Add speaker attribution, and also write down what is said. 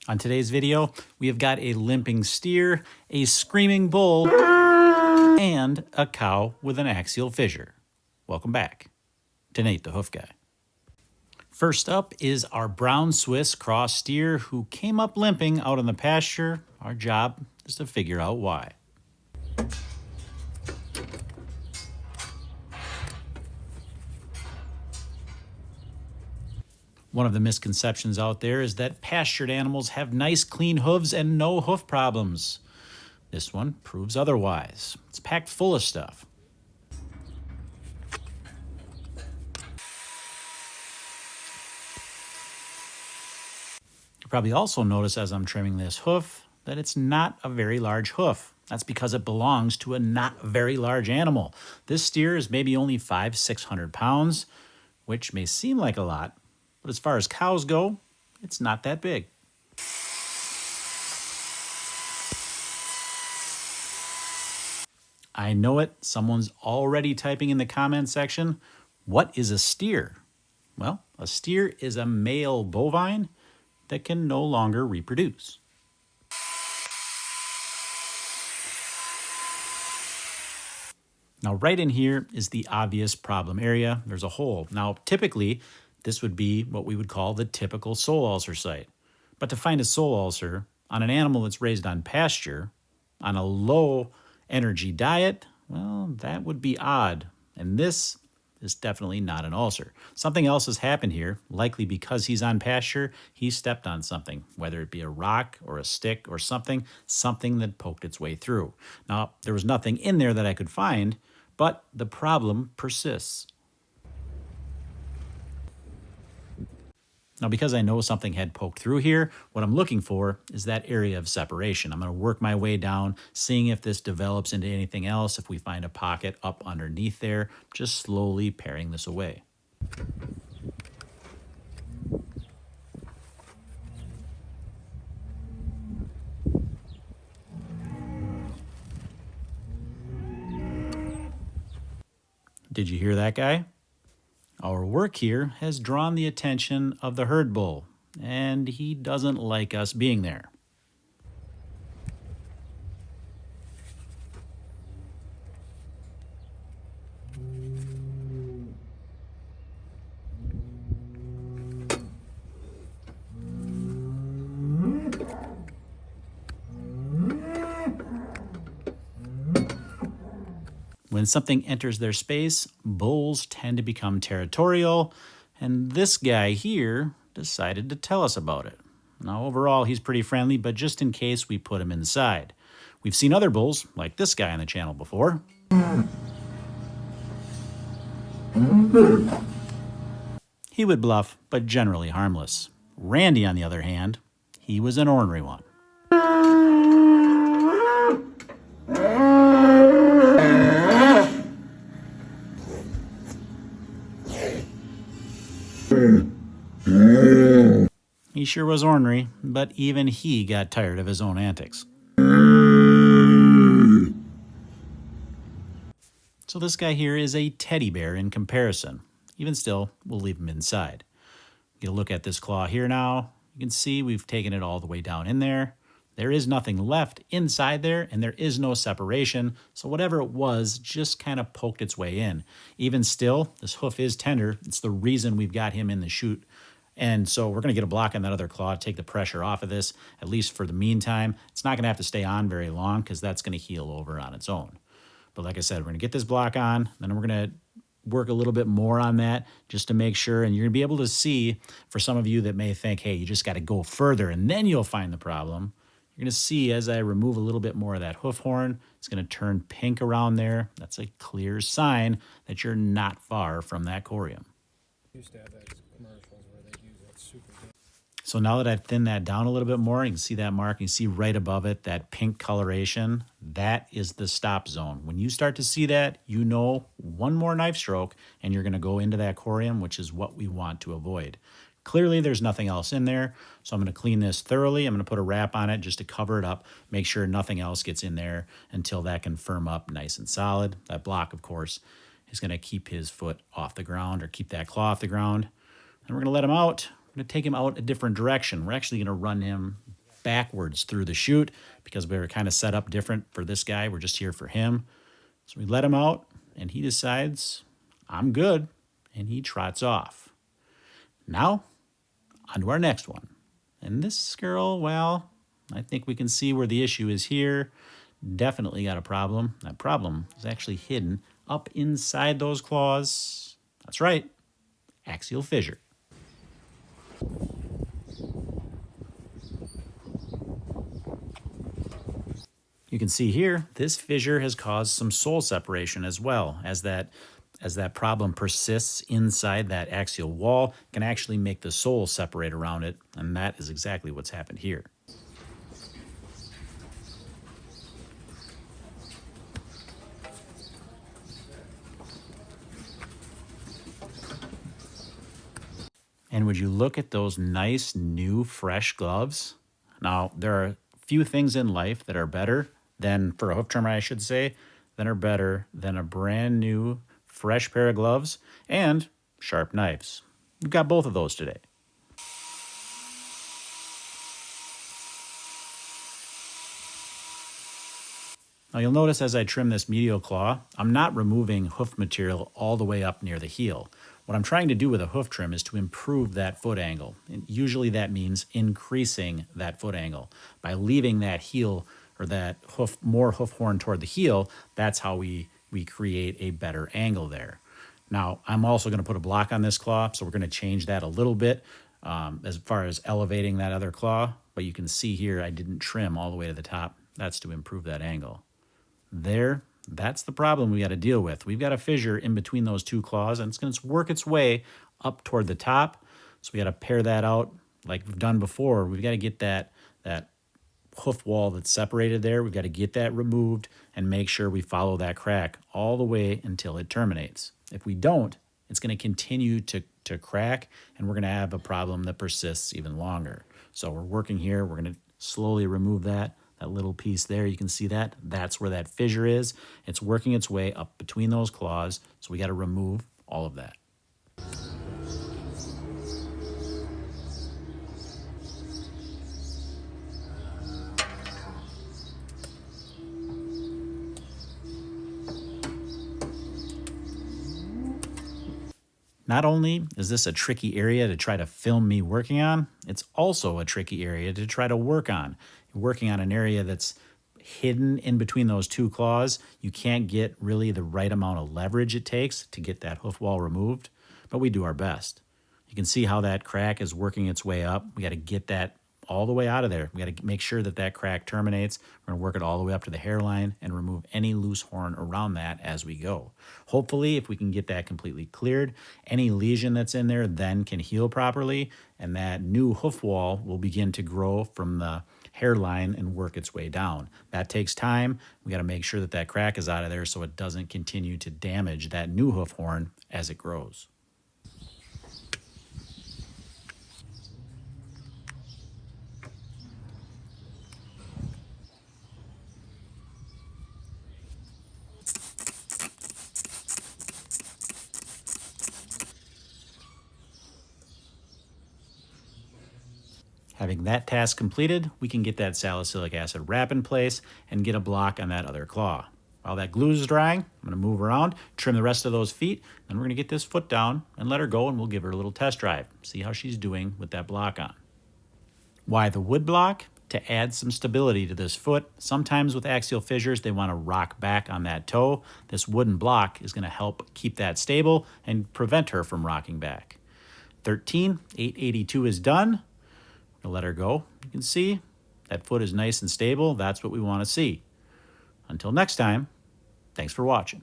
Speaker 1: On today's video, we have got a limping steer, a screaming bull, and a cow with an axial fissure. Welcome back to Nate the Hoof Guy. First up is our brown Swiss cross steer who came up limping out on the pasture. Our job is to figure out why. One of the misconceptions out there is that pastured animals have nice clean hooves and no hoof problems. This one proves otherwise. It's packed full of stuff. You probably also notice as I'm trimming this hoof that it's not a very large hoof. That's because it belongs to a not very large animal. This steer is maybe only 500-600 pounds, which may seem like a lot, but as far as cows go, it's not that big. I know it. Someone's already typing in the comment section. What is a steer? Well, a steer is a male bovine that can no longer reproduce. Now, right in here is the obvious problem area. There's a hole. Now, typically, this would be what we would call the typical sole ulcer site. But to find a sole ulcer on an animal that's raised on pasture, on a low energy diet, well, that would be odd. And this is definitely not an ulcer. Something else has happened here, likely because he's on pasture, he stepped on something, whether it be a rock or a stick or something that poked its way through. Now, there was nothing in there that I could find, but the problem persists. Now, because I know something had poked through here, what I'm looking for is that area of separation. I'm going to work my way down, seeing if this develops into anything else, if we find a pocket up underneath there, just slowly paring this away. Did you hear that guy? Our work here has drawn the attention of the herd bull, and he doesn't like us being there. When something enters their space, bulls tend to become territorial, and this guy here decided to tell us about it. Now, overall, he's pretty friendly, but just in case, we put him inside. We've seen other bulls, like this guy on the channel before. He would bluff, but generally harmless. Randy, on the other hand, he was an ornery one. He sure was ornery, but even he got tired of his own antics. So this guy here is a teddy bear in comparison. Even still, we'll leave him inside. Get a look at this claw here now. You can see we've taken it all the way down in there. There is nothing left inside there, and there is no separation, so whatever it was just kind of poked its way in. Even still, this hoof is tender. It's the reason we've got him in the chute. And so we're going to get a block on that other claw to take the pressure off of this, at least for the meantime. It's not going to have to stay on very long because that's going to heal over on its own. But like I said, we're going to get this block on, then we're going to work a little bit more on that just to make sure. And you're going to be able to see, for some of you that may think, hey, you just got to go further and then you'll find the problem. You're going to see as I remove a little bit more of that hoof horn, it's going to turn pink around there. That's a clear sign that you're not far from that corium.
Speaker 2: Used to have that commercials where they use that super good.
Speaker 1: So now that I've thinned that down a little bit more, you can see that mark. You see right above it, that pink coloration. That is the stop zone. When you start to see that, you know one more knife stroke and you're going to go into that corium, which is what we want to avoid. Clearly, there's nothing else in there, so I'm going to clean this thoroughly. I'm going to put a wrap on it just to cover it up, make sure nothing else gets in there until that can firm up nice and solid. That block, of course, is going to keep his foot off the ground or keep that claw off the ground. And we're going to let him out. We're going to take him out a different direction. We're actually going to run him backwards through the chute because we were kind of set up different for this guy. We're just here for him. So we let him out, and he decides, I'm good, and he trots off. Now, on to our next one. And this girl, well, I think we can see where the issue is here. Definitely got a problem. That problem is actually hidden up inside those claws. That's right, axial fissure. You can see here, this fissure has caused some sole separation as well, as that problem persists inside that axial wall, it can actually make the sole separate around it, and that is exactly what's happened here. And would you look at those nice, new, fresh gloves? Now, there are few things in life that are better than, for a hoof trimmer, I should say, that are better than a brand new, fresh pair of gloves and sharp knives. We've got both of those today. Now you'll notice as I trim this medial claw, I'm not removing hoof material all the way up near the heel. What I'm trying to do with a hoof trim is to improve that foot angle. And usually that means increasing that foot angle. By leaving that heel or that more hoof horn toward the heel, that's how we create a better angle there. Now, I'm also going to put a block on this claw, so we're going to change that a little bit as far as elevating that other claw. But you can see here I didn't trim all the way to the top. That's to improve that angle. There, that's the problem we got to deal with. We've got a fissure in between those two claws, and it's going to work its way up toward the top. So we got to pare that out like we've done before. We've got to get that hoof wall that's separated there. We've got to get that removed and make sure we follow that crack all the way until it terminates. If we don't, it's going to continue to crack, and we're going to have a problem that persists even longer. So we're working here. We're going to slowly remove that little piece there. You can see that. That's where that fissure is. It's working its way up between those claws, so we got to remove all of that. Not only is this a tricky area to try to film me working on, it's also a tricky area to try to work on. You're working on an area that's hidden in between those two claws. You can't get really the right amount of leverage it takes to get that hoof wall removed, but we do our best. You can see how that crack is working its way up. We got to get that all the way out of there. We got to make sure that that crack terminates. We're going to work it all the way up to the hairline and remove any loose horn around that as we go. Hopefully, if we can get that completely cleared, any lesion that's in there then can heal properly, and that new hoof wall will begin to grow from the hairline and work its way down. That takes time. We got to make sure that that crack is out of there so it doesn't continue to damage that new hoof horn as it grows. Having that task completed, we can get that salicylic acid wrap in place and get a block on that other claw. While that glue is drying, I'm going to move around, trim the rest of those feet, then we're going to get this foot down and let her go, and we'll give her a little test drive, see how she's doing with that block on. Why the wood block? To add some stability to this foot. Sometimes with axial fissures, they want to rock back on that toe. This wooden block is going to help keep that stable and prevent her from rocking back. 882 is done. I'll let her go. You can see that foot is nice and stable. That's what we want to see. Until next time, thanks for watching.